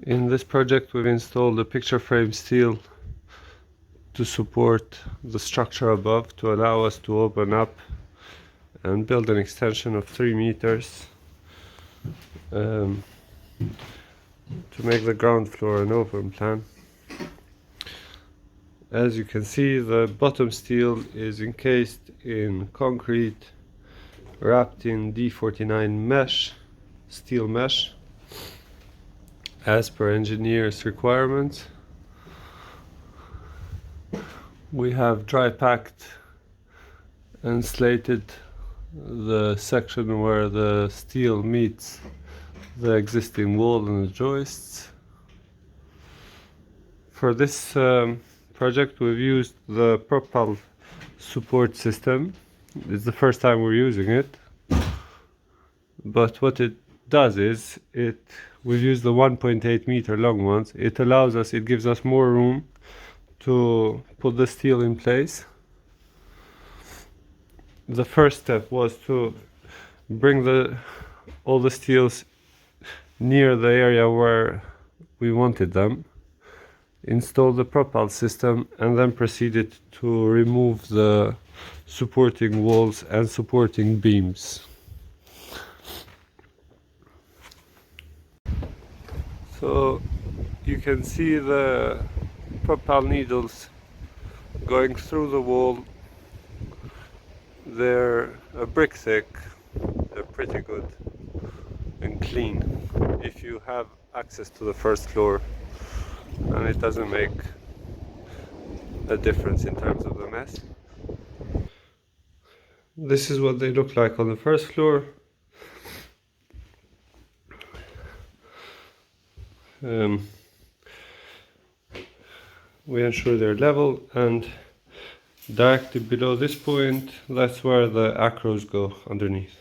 In this project we've installed a picture frame steel to support the structure above, to allow us to open up and build an extension of 3 meters to make the ground floor an open plan. As you can see, the bottom steel is encased in concrete wrapped in D49 mesh, steel mesh, as per engineer's requirements. We have dry packed and slated the section where the steel meets the existing wall and the joists. For this project we've used the Propel support system. It's the first time we're using it, but what it does is we've used the 1.8 meter long ones. It gives us more room to put the steel in place. The first step was to bring all the steels near the area where we wanted them, install the Propel system, and then proceeded to remove the supporting walls and supporting beams. So you can see the Propel needles going through the wall. They're a brick thick, they're pretty good and clean if you have access to the first floor, and it doesn't make a difference in terms of the mess. This is what they look like on the first floor. We ensure they're level, and directly below this point, that's where the acros go underneath.